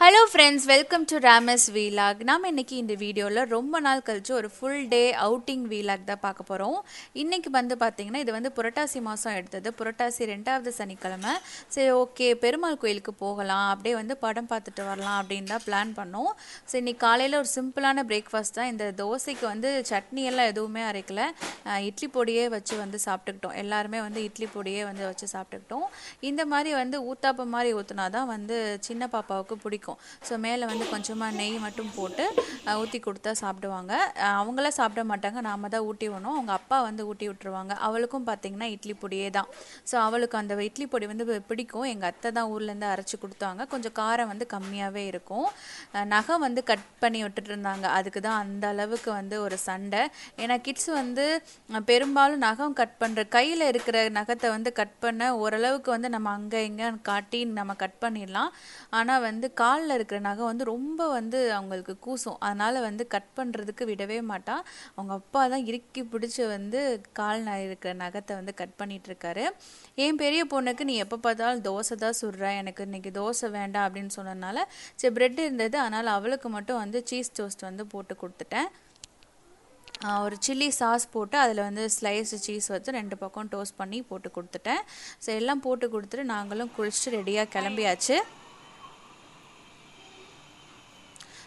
Hello friends, welcome to Ramy's vlog. நாம் இன்னைக்கு இந்த வீடியோல ரொம்ப நாள் கழிச்சு ஒரு full day outing vlog தான் பார்க்க போறோம். இன்னைக்கு வந்து பாத்தீங்கன்னா இது வந்து புரட்டாசி மாசம் எடுத்தது. புரட்டாசி 2வது சனிக்கிழமை. சரி ஓகே பெருமாள் கோயிலுக்கு போகலாம். அப்படியே வந்து படம் பார்த்துட்டு வரலாம் அப்படினு தான் பிளான் பண்ணோம். சரி இன்னைக்கு காலையில ஒரு சிம்பிளான பிரேக்ஃபாஸ்ட் தான். இந்த தோசைக்கு வந்து சட்னி எல்லாம் எதுவுமே அரைக்கல. இட்லி பொடியே வச்சு வந்து சாப்பிட்டுக்கிட்டோம். எல்லாரும் வந்து இட்லி பொடியே வந்து வச்சு சாப்பிட்டுக்கிட்டோம். இந்த மாதிரி வந்து ஊத்தாப்பம் மாதிரி ஊத்துனா தான் வந்து சின்ன பாப்பாவுக்கு பிடிக்கும். ஸோ மேலே வந்து கொஞ்சமாக நெய் மட்டும் போட்டு ஊற்றி கொடுத்தா சாப்பிடுவாங்க. அவங்களாம் சாப்பிட மாட்டாங்க, நாம் தான் ஊட்டி விடணும். அவங்க அப்பா வந்து ஊட்டி விட்டுருவாங்க. அவளுக்கும் பார்த்திங்கன்னா இட்லி பொடியே தான். ஸோ அவளுக்கு அந்த இட்லி பொடி வந்து பிடிக்கும். எங்கள் அத்தை தான் ஊர்லேருந்து அரைச்சி கொடுத்தாங்க. கொஞ்சம் காரம் வந்து கம்மியாகவே இருக்கும். நகை வந்து கட் பண்ணி விட்டுட்டு இருந்தாங்க. அதுக்கு தான் அந்த அளவுக்கு வந்து ஒரு சண்டை. ஏன்னா கிட்ஸ் வந்து பெரும்பாலும் நகம் கட் பண்ணுற கையில் இருக்கிற நகத்தை வந்து கட் பண்ண ஓரளவுக்கு வந்து நம்ம அங்கே இங்கே காட்டி நம்ம கட் பண்ணிடலாம். ஆனால் வந்து காலில் இருக்கிற நகை வந்து ரொம்ப வந்து அவங்களுக்கு கூசும். அதனால் வந்து கட் பண்ணுறதுக்கு விடவே மாட்டா. அவங்க அப்பா தான் இறுக்கி பிடிச்சி வந்து கால் இருக்கிற நகத்தை வந்து கட் பண்ணிட்டு இருக்காரு. என் பெரிய பொண்ணுக்கு நீ எப்போ பார்த்தாலும் தோசை தான் சுடுற, எனக்கு இன்னைக்கு தோசை வேண்டாம் அப்படின்னு சொன்னதுனால சரி பிரெட் இருந்தது, அதனால் அவளுக்கு மட்டும் வந்து சீஸ் டோஸ்ட் வந்து போட்டு கொடுத்துட்டேன். ஒரு சில்லி சாஸ் போட்டு அதில் வந்து ஸ்லைஸ் சீஸ் வச்சு 2 பக்கம் டோஸ்ட் பண்ணி போட்டு கொடுத்துட்டேன். ஸோ எல்லாம் போட்டு கொடுத்துட்டு நாங்களும் குளிச்சுட்டு ரெடியாக கிளம்பியாச்சு.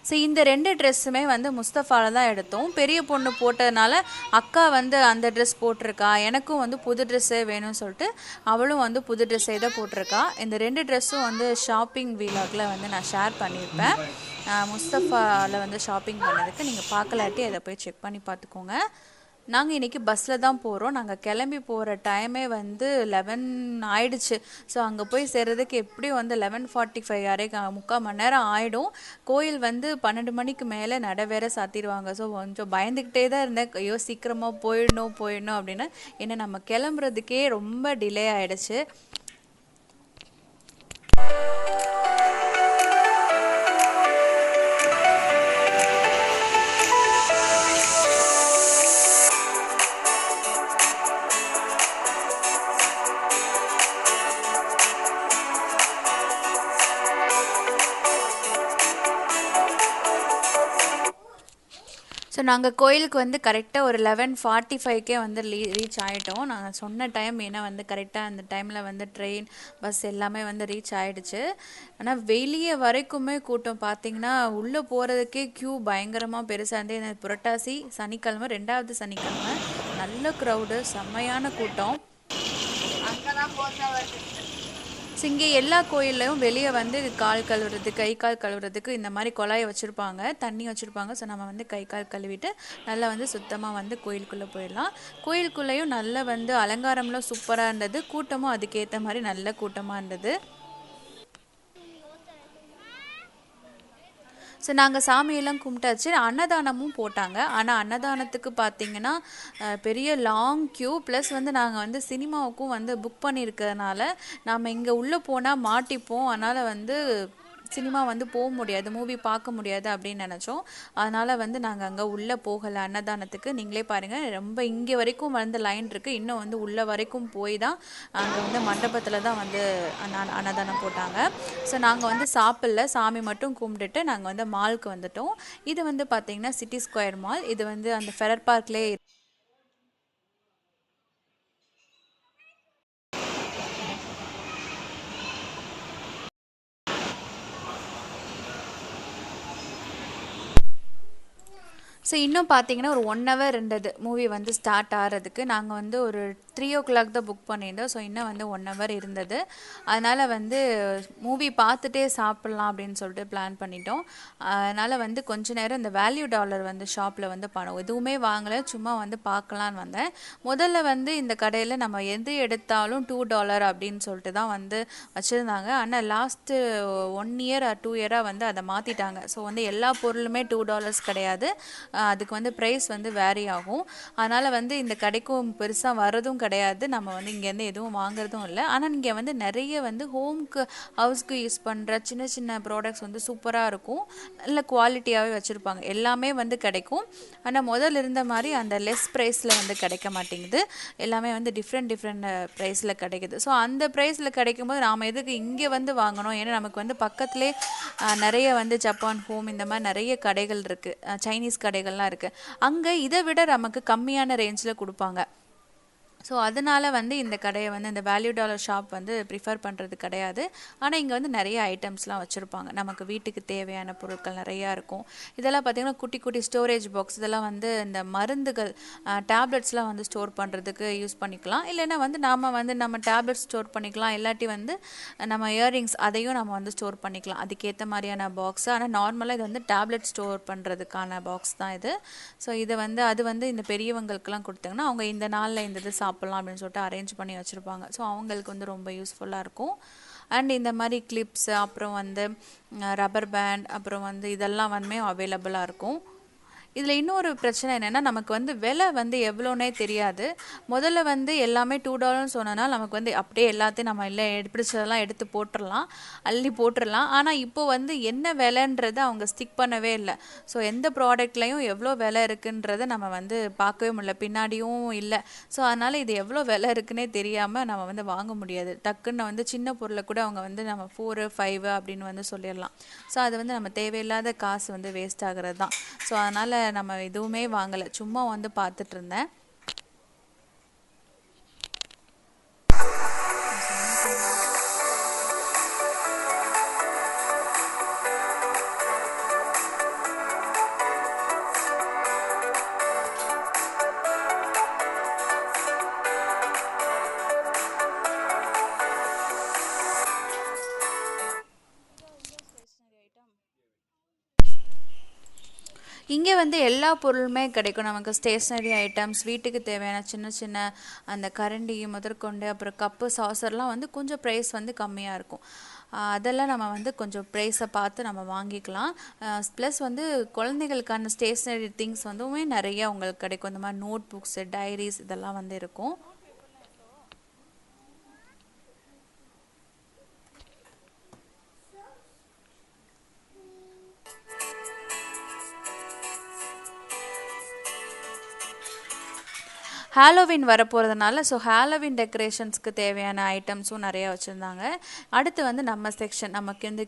ஸோ இந்த 2 ட்ரெஸ்ஸுமே வந்து முஸ்தஃபாவில் தான் எடுத்தோம். பெரிய பொண்ணு போட்டதுனால அக்கா வந்து அந்த ட்ரெஸ் போட்டிருக்கா, எனக்கும் வந்து புது ட்ரெஸ்ஸே வேணும்னு சொல்லிட்டு அவளும் வந்து புது ட்ரெஸ்ஸே தான் போட்டிருக்கா. இந்த 2 ட்ரெஸ்ஸும் வந்து ஷாப்பிங் வீலாகில் வந்து நான் ஷேர் பண்ணியிருப்பேன். முஸ்தஃபாவில் வந்து ஷாப்பிங் பண்ணதுக்கு நீங்கள் பார்க்கலாட்டி அதை போய் செக் பண்ணி பார்த்துக்கோங்க. நாங்கள் இன்றைக்கி பஸ்ஸில் தான் போகிறோம். நாங்கள் கிளம்பி போகிற டைமே வந்து 11 ஆயிடுச்சு. ஸோ அங்கே போய் சேர்றதுக்கு எப்படியும் வந்து 11:45 3/4 மணி நேரம் ஆகிடும். கோயில் வந்து 12 மணிக்கு மேலே நட வேற சாத்திடுவாங்க. ஸோ கொஞ்சம் பயந்துக்கிட்டே தான் இருந்தேன், ஐயோ சீக்கிரமாக போயிடணும் அப்படின்னு. ஏன்னா நம்ம கிளம்புறதுக்கே ரொம்ப டிலே ஆகிடுச்சு. ஸோ நாங்கள் கோயிலுக்கு வந்து கரெக்டாக ஒரு 11:45 வந்து ரீச் ஆகிட்டோம். நாங்கள் சொன்ன டைம் ஏன்னா வந்து கரெக்டாக அந்த டைமில் வந்து ட்ரெயின் பஸ் எல்லாமே வந்து ரீச் ஆகிடுச்சு. ஆனால் வெளியே வரைக்குமே கூட்டம் பார்த்திங்கன்னா உள்ளே போகிறதுக்கே க்யூ பயங்கரமாக பெருசாக இருந்து. இந்த புரட்டாசி சனிக்கிழமை 2வது சனிக்கிழமை நல்ல க்ரௌடு, செம்மையான கூட்டம். ஸோ இங்கே எல்லா கோயில்லையும் வெளியே வந்து கால் கழுவுறது, கை கால் கழுவுறதுக்கு இந்த மாதிரி குழாயை வச்சுருப்பாங்க, தண்ணி வச்சுருப்பாங்க. ஸோ நம்ம வந்து கை கால் கழுவிட்டு நல்லா வந்து சுத்தமாக வந்து கோயிலுக்குள்ளே போயிடலாம். கோயிலுக்குள்ளேயும் நல்ல வந்து அலங்காரம்லாம் சூப்பராக இருந்தது. கூட்டமும் அதுக்கேற்ற மாதிரி நல்ல கூட்டமாக இருந்தது. ஸோ நாங்கள் சாமியெல்லாம் கும்பிட்டாச்சு. அன்னதானமும் போட்டாங்க. ஆனால் அன்னதானத்துக்கு பார்த்திங்கன்னா பெரிய லாங் க்யூ. ப்ளஸ் வந்து நாங்கள் வந்து சினிமாவுக்கும் வந்து புக் பண்ணியிருக்கிறதுனால நம்ம இங்கே உள்ளே போனால் மாட்டிப்போம். அதனால் வந்து சினிமா வந்து போக முடியாது, மூவி பார்க்க முடியாது அப்படின்னு நினச்சோம். அதனால் வந்து நாங்கள் அங்கே உள்ளே போகலை அன்னதானத்துக்கு. நீங்களே பாருங்கள், ரொம்ப இங்கே வரைக்கும் வந்து லைன் இருக்குது. இன்னும் வந்து உள்ளே வரைக்கும் போய் தான் அங்கே வந்து மண்டபத்தில் தான் வந்து அன்னதானம் போட்டாங்க. ஸோ நாங்கள் வந்து சாப்பிடல, சாமி மட்டும் கும்பிட்டுட்டு நாங்கள் வந்து மாலுக்கு வந்துட்டோம். இது வந்து பார்த்திங்கன்னா சிட்டி ஸ்கொயர் மால். இது வந்து அந்த ஃபெரர் பார்க்லேயே ஸோ இன்னும் பார்த்தீங்கன்னா ஒரு 1 hour இருந்தது மூவி வந்து ஸ்டார்ட் ஆகிறதுக்கு. நாங்கள் வந்து ஒரு 3 o'clock தான் புக் பண்ணியிருந்தோம். ஸோ இன்னும் வந்து 1 hour இருந்தது. அதனால் வந்து மூவி பார்த்துட்டே சாப்பிட்லாம் அப்படின்னு சொல்லிட்டு பிளான் பண்ணிட்டோம். அதனால் வந்து கொஞ்ச நேரம் இந்த வேல்யூ டாலர் வந்து ஷாப்பில் வந்து பணம் எதுவுமே வாங்கலை, சும்மா வந்து பார்க்கலான்னு வந்தேன். முதல்ல வந்து இந்த கடையில் நம்ம எது எடுத்தாலும் $2 அப்படின்னு சொல்லிட்டு தான் வந்து வச்சுருந்தாங்க. ஆனால் லாஸ்ட்டு 1 year or 2 year வந்து அதை மாற்றிட்டாங்க. ஸோ வந்து எல்லா பொருளுமே $2 கிடையாது. அதுக்கு வந்து ப்ரைஸ் வந்து வேரி ஆகும். அதனால் வந்து இந்த கடைக்கும் பெருசாக வரதும் கிடையாது, நம்ம வந்து இங்கேருந்து எதுவும் வாங்குறதும் இல்லை. ஆனால் இங்கே வந்து நிறைய வந்து ஹோம்க்கு ஹவுஸ்க்கு யூஸ் பண்ணுற சின்ன சின்ன ப்ராடக்ட்ஸ் வந்து சூப்பராக இருக்கும், நல்ல குவாலிட்டியாகவே வச்சுருப்பாங்க, எல்லாமே வந்து கிடைக்கும். ஆனால் முதல்ல இருந்த மாதிரி அந்த லெஸ் ப்ரைஸில் வந்து கிடைக்க மாட்டேங்குது, எல்லாமே வந்து டிஃப்ரெண்ட் ப்ரைஸில் கிடைக்குது. ஸோ அந்த ப்ரைஸில் கிடைக்கும்போது நாம் எதுக்கு இங்கே வந்து வாங்கணும்? ஏன்னா நமக்கு வந்து பக்கத்துலேயே நிறைய வந்து ஜப்பான் ஹோம் இந்த மாதிரி நிறைய கடைகள் இருக்குது, சைனீஸ் கடைகள்லாம் இருக்குது. அங்கே இதை விட நமக்கு கம்மியான ரேஞ்சில் கொடுப்பாங்க. ஸோ அதனால் வந்து இந்த கடையை வந்து இந்த வேல்யூ டாலர் ஷாப் வந்து ப்ரிஃபர் பண்ணுறது கிடையாது. ஆனால் இங்கே வந்து நிறைய ஐட்டம்ஸ்லாம் வச்சுருப்பாங்க, நமக்கு வீட்டுக்கு தேவையான பொருட்கள் நிறையா இருக்கும். இதெல்லாம் பார்த்திங்கன்னா குட்டி குட்டி ஸ்டோரேஜ் பாக்ஸ், இதெல்லாம் வந்து இந்த மருந்துகள் டேப்லெட்ஸ்லாம் வந்து ஸ்டோர் பண்ணுறதுக்கு யூஸ் பண்ணிக்கலாம். இல்லைன்னா வந்து நாம் வந்து நம்ம டேப்லெட்ஸ் ஸ்டோர் பண்ணிக்கலாம், இல்லாட்டி வந்து நம்ம இயரிங்ஸ் அதையும் நம்ம வந்து ஸ்டோர் பண்ணிக்கலாம், அதுக்கேற்ற மாதிரியான பாக்ஸ். ஆனால் நார்மலாக இது வந்து டேப்லெட் ஸ்டோர் பண்ணுறதுக்கான பாக்ஸ் தான் இது. ஸோ இதை வந்து அது வந்து இந்த பெரியவங்களுக்கெல்லாம் கொடுத்தாங்கன்னா அவங்க இந்த நாளில் இந்த இது சாப்பிட்லாம் அப்படின்னு சொல்லிட்டு அரேஞ்ச் பண்ணி வச்சுருப்பாங்க. ஸோ அவங்களுக்கு வந்து ரொம்ப யூஸ்ஃபுல்லாக இருக்கும். அண்ட் இந்த மாதிரி கிளிப்ஸ், அப்புறம் வந்து ரப்பர் பேண்ட், அப்புறம் வந்து இதெல்லாம் வந்து அவைலபிளாக இருக்கும். இதில் இன்னொரு பிரச்சனை என்னென்னா, நமக்கு வந்து விலை வந்து எவ்வளோனே தெரியாது. முதல்ல வந்து எல்லாமே $2 சொன்னனால நமக்கு வந்து அப்படியே எல்லாத்தையும் நம்ம இல்லை பிடிச்சதெல்லாம் எடுத்து போட்டுடலாம், அள்ளி போட்டுடலாம். ஆனால் இப்போ வந்து என்ன விலைன்றதை அவங்க ஸ்டிக் பண்ணவே இல்லை. ஸோ எந்த ப்ராடக்ட்லேயும் எவ்வளோ விலை இருக்குன்றதை நம்ம வந்து பார்க்கவே முடியல, பின்னாடியும் இல்லை. ஸோ அதனால் இது எவ்வளோ விலை இருக்குன்னே தெரியாமல் நம்ம வந்து வாங்க முடியாது. டக்குன்னு வந்து சின்ன பொருளை கூட அவங்க வந்து நம்ம 4, 5 அப்படின்னு வந்து சொல்லிடலாம். ஸோ அது வந்து நம்ம தேவையில்லாத காசு வந்து வேஸ்ட் ஆகிறது தான். ஸோ அதனால் நம்ம எதுவுமே வாங்கலை, சும்மா வந்து பார்த்துட்டு இருந்தேன். இங்கே வந்து எல்லா பொருளுமே கிடைக்கும், நமக்கு ஸ்டேஷ்னரி ஐட்டம்ஸ், வீட்டுக்கு தேவையான சின்ன சின்ன அந்த கரண்டி முதற்கொண்டு, அப்புறம் கப்பு சாசர்லாம் வந்து கொஞ்சம் ப்ரைஸ் வந்து கம்மியாக இருக்கும். அதெல்லாம் நம்ம வந்து கொஞ்சம் ப்ரைஸை பார்த்து நம்ம வாங்கிக்கலாம். ப்ளஸ் வந்து குழந்தைகளுக்கான ஸ்டேஷ்னரி திங்ஸ் வந்துமே நிறையா உங்களுக்கு கிடைக்கும். இந்த மாதிரி நோட் புக்ஸு, டைரிஸ் இதெல்லாம் வந்து இருக்கும். ஹாலோவின் வரப்போகிறதுனால ஸோ ஹாலோவின் டெக்கரேஷன்ஸ்க்கு தேவையான ஐட்டம்ஸும் நிறையா வச்சுருந்தாங்க. அடுத்து வந்து நம்ம செக்ஷன், நமக்கு இந்த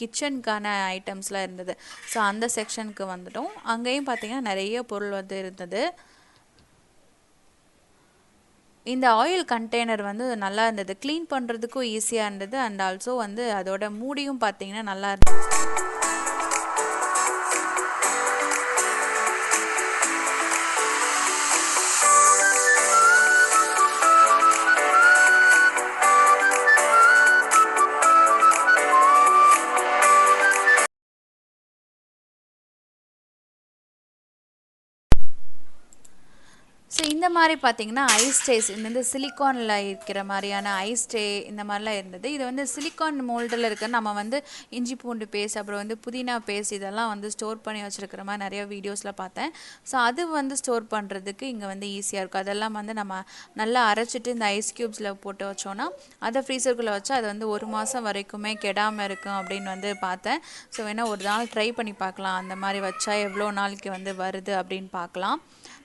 கிச்சனுக்கான ஐட்டம்ஸ்லாம் இருந்தது. ஸோ அந்த செக்ஷனுக்கு வந்துட்டோம். அங்கேயும் பார்த்திங்கன்னா நிறைய பொருள் வந்து இருந்தது. இந்த ஆயில் கண்டெய்னர் வந்து நல்லா இருந்தது, க்ளீன் பண்ணுறதுக்கும் ஈஸியாக இருந்தது. அண்ட் ஆல்சோ வந்து அதோட மூடியும் பார்த்திங்கன்னா நல்லா இருந்தது. ஸோ இந்த மாதிரி பார்த்திங்கன்னா ஐஸ் ட்ரேஸ், இந்த வந்து சிலிக்கானில் இருக்கிற மாதிரியான ஐஸ் ட்ரே இந்த மாதிரிலாம் இருந்தது. இது வந்து சிலிக்கான் மோல்டில் இருக்க, நம்ம வந்து இஞ்சி பூண்டு பேஸ்ட், அப்புறம் வந்து புதினா பேஸ்ட் இதெல்லாம் வந்து ஸ்டோர் பண்ணி வச்சுருக்கிற மாதிரி நிறைய வீடியோஸில் பார்த்தேன். ஸோ அது வந்து ஸ்டோர் பண்ணுறதுக்கு இங்கே வந்து ஈஸியாக இருக்கும். அதெல்லாம் வந்து நம்ம நல்லா அரைச்சிட்டு இந்த ஐஸ் க்யூப்ஸில் போட்டு வச்சோன்னா அதை ஃப்ரீசருக்குள்ளே வச்சா அது வந்து 1 மாதம் வரைக்குமே கெடாமல் இருக்கும் அப்படின்னு வந்து பார்த்தேன். ஸோ வேணால் ஒரு நாள் ட்ரை பண்ணி பார்க்கலாம், அந்த மாதிரி வச்சா எவ்வளோ நாளைக்கு வந்து வருது அப்படின்னு பார்க்கலாம்.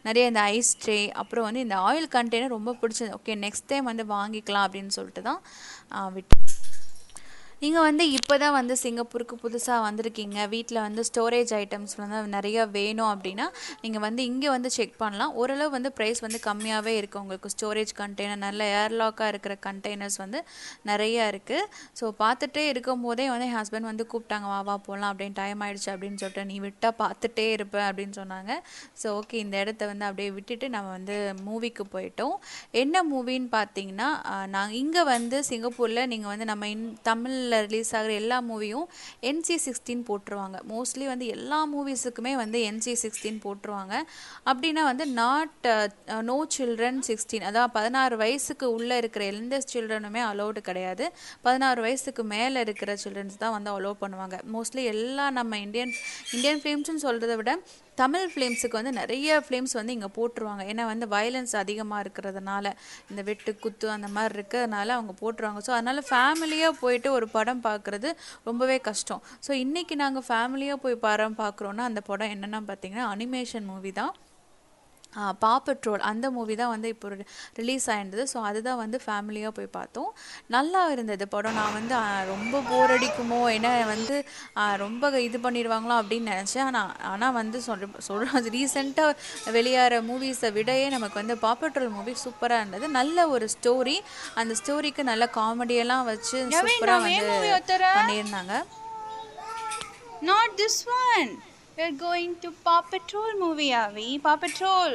நிறைய இந்த ஐஸ் ட்ரே, அப்புறம் வந்து இந்த ஆயில் கண்டெய்னர் ரொம்ப பிடிச்சது. ஓகே, நெக்ஸ்ட் டைம் வந்து வாங்கிக்கலாம் அப்படின்னு சொல்லிட்டு தான் விட்டு. நீங்கள் வந்து இப்போ தான் வந்து சிங்கப்பூருக்கு புதுசாக வந்திருக்கீங்க, வீட்டில் வந்து ஸ்டோரேஜ் ஐட்டம்ஸ் வந்து நிறையா வேணும் அப்படின்னா நீங்கள் வந்து இங்கே வந்து செக் பண்ணலாம். ஓரளவு வந்து ப்ரைஸ் வந்து கம்மியாகவே இருக்குது உங்களுக்கு. ஸ்டோரேஜ் கண்டெய்னர், நல்ல ஏர்லாக்காக இருக்கிற கண்டெய்னர்ஸ் வந்து நிறையா இருக்குது. ஸோ பார்த்துட்டே இருக்கும் போதே வந்து என் ஹஸ்பண்ட் வந்து கூப்பிட்டாங்க, வா போகலாம் அப்படின்னு, டைம் ஆகிடுச்சு அப்படின்னு சொல்லிட்டு, நீ விட்டால் பார்த்துட்டே இருப்பேன் அப்படின்னு சொன்னாங்க. ஸோ ஓகே, இந்த இடத்த வந்து அப்படியே விட்டுட்டு நம்ம வந்து மூவிக்கு போயிட்டோம். என்ன மூவின்னு பார்த்தீங்கன்னா, நாங்கள் இங்கே வந்து சிங்கப்பூரில் நீங்கள் வந்து நம்ம தமிழ் தமிழில் ரிலீஸ் ஆகிற எல்லா மூவியும் NC-16 போட்டுருவாங்க. மோஸ்ட்லி வந்து எல்லா மூவிஸுக்குமே வந்து NC-16 போட்டுருவாங்க. அப்படின்னா வந்து நோ சில்ட்ரன் 16, அதாவது 16 வயசுக்கு உள்ளே இருக்கிற எந்த சில்ட்ரனுமே அலோடு கிடையாது. 16 வயசுக்கு மேலே இருக்கிற சில்ட்ரன்ஸ் தான் வந்து அலோவ் பண்ணுவாங்க. மோஸ்ட்லி எல்லா நம்ம இந்தியன் ஃபிலிம்ஸ்னு சொல்கிறத விட தமிழ் ஃபிலிம்ஸுக்கு வந்து நிறைய ஃபிலிம்ஸ் வந்து இங்கே போட்டுருவாங்க. ஏன்னா வந்து வயலன்ஸ் அதிகமாக இருக்கிறதுனால, இந்த வெட்டு குத்து அந்த மாதிரி இருக்கிறதுனால அவங்க போட்டுருவாங்க. ஸோ அதனால் ஃபேமிலியாக போயிட்டு ஒரு படம் பார்க்குறது ரொம்பவே கஷ்டம். ஸோ இன்றைக்கி நாங்கள் ஃபேமிலியாக போய் படம் பார்க்குறோன்னா அந்த படம் என்னென்னா பார்த்திங்கன்னா அனிமேஷன் மூவி தான். பா பெட்ரோல் அந்த மூவி தான் வந்து இப்போ ரிலீஸ் ஆகிருந்தது. ஸோ அதுதான் வந்து ஃபேமிலியாக போய் பார்த்தோம். நல்லா இருந்தது படம். நான் வந்து ரொம்ப போர் அடிக்குமோ, ஏன்னா வந்து ரொம்ப இது பண்ணிடுவாங்களோ அப்படின்னு நினச்சேன். ஆனால் வந்து சொல்கிறேன் ரீசெண்டாக வெளியாகிற மூவிஸை விடையே நமக்கு வந்து பா பெட்ரோல் மூவி சூப்பராக இருந்தது. நல்ல ஒரு ஸ்டோரி, அந்த ஸ்டோரிக்கு நல்ல காமெடியெல்லாம் வச்சு சூப்பராக வந்து பண்ணியிருந்தாங்க. Not this one. We're going to Paw Patrol movie, are we? Paw Patrol.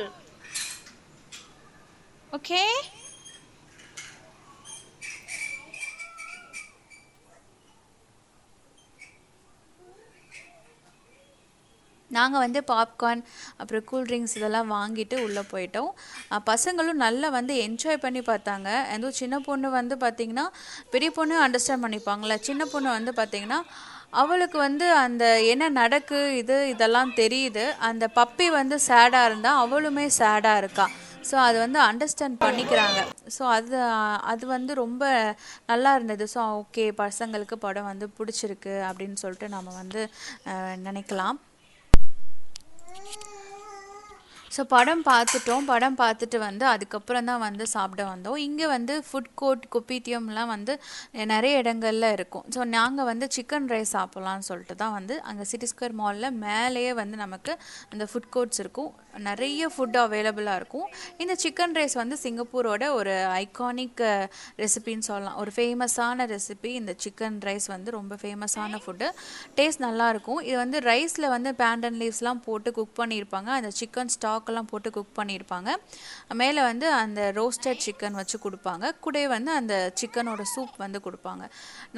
Okay? நாங்கள் வந்து பாப்கார்ன் அப்புறம் கூல்ட்ரிங்க்ஸ் இதெல்லாம் வாங்கிட்டு உள்ளே போயிட்டோம். பசங்களும் நல்லா வந்து என்ஜாய் பண்ணி பார்த்தாங்க. அதுவும் சின்ன பொண்ணு வந்து பார்த்திங்கன்னா, பெரிய பொண்ணு அண்டர்ஸ்டாண்ட் பண்ணிப்பாங்களே, சின்ன பொண்ணு வந்து பார்த்திங்கன்னா அவளுக்கு வந்து அந்த என்ன நடக்கு இதெல்லாம் தெரியுது. அந்த பப்பி வந்து சேடாக இருந்தால் அவளுமே சேடாக இருக்கா. ஸோ அது வந்து அண்டர்ஸ்டாண்ட் பண்ணிக்கிறாங்க. ஸோ அது வந்து ரொம்ப நல்லா இருந்தது. ஸோ ஓகே, பசங்களுக்கு படம் வந்து பிடிச்சிருக்கு அப்படின்னு சொல்லிட்டு நம்ம வந்து நினைக்கலாம். ஸோ படம் பார்த்துட்டு வந்து அதுக்கப்புறம் தான் வந்து சாப்பிட வந்தோம். இங்கே வந்து ஃபுட் கோர்ட் குப்பீத்தியம்லாம் வந்து நிறைய இடங்கள்ல இருக்கும். ஸோ நாங்கள் வந்து சிக்கன் ரைஸ் சாப்பிட்லான்னு சொல்லிட்டு தான் வந்து அங்கே சிட்டி ஸ்கொயர் மாலில் மேலேயே வந்து நமக்கு அந்த ஃபுட் கோர்ட்ஸ் இருக்கும். நிறைய ஃபுட் அவைலபிளாக இருக்கும். இந்த சிக்கன் ரைஸ் வந்து சிங்கப்பூரோட ஒரு ஐகானிக் ரெசிபின்னு சொல்லலாம். ஒரு ஃபேமஸான ரெசிபி இந்த சிக்கன் ரைஸ் வந்து ரொம்ப ஃபேமஸான ஃபுட்டு. டேஸ்ட் நல்லாயிருக்கும். இது வந்து ரைஸில் வந்து பேண்டன் லீவ்ஸ்லாம் போட்டு குக் பண்ணியிருப்பாங்க. அந்த சிக்கன் ஸ்டாக்கெல்லாம் போட்டு குக் பண்ணியிருப்பாங்க. மேலே வந்து அந்த ரோஸ்டட் சிக்கன் வச்சு கொடுப்பாங்க. கூட வந்து அந்த சிக்கனோட சூப் வந்து கொடுப்பாங்க.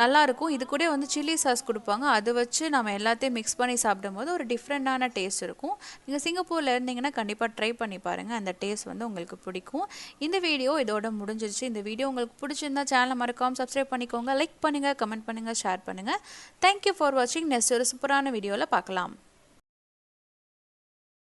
நல்லாயிருக்கும். இது கூட வந்து சில்லி சாஸ் கொடுப்பாங்க. அது வச்சு நம்ம எல்லாத்தையும் மிக்ஸ் பண்ணி சாப்பிடும்போது ஒரு டிஃப்ரெண்ட்டான டேஸ்ட் இருக்கும். நீங்கள் சிங்கப்பூரில் இருந்தீங்கன்னா கண்டிப்பாக ட்ரை பண்ணி பாருங்கள். அந்த டேஸ்ட் வந்து உங்களுக்கு பிடிக்கும். இந்த வீடியோ இதோட முடிஞ்சிருச்சு. இந்த வீடியோ உங்களுக்கு பிடிச்சிருந்தா சேனலை மறக்காமல் சப்ஸ்கிரைப் பண்ணிக்கோங்க. லைக் பண்ணுங்கள், கமெண்ட் பண்ணுங்கள், ஷேர் பண்ணுங்கள். தேங்க்யூ ஃபார் வாட்சிங். நெக்ஸ்ட் ஒரு சூப்பரான வீடியோவில் பார்க்கலாம்.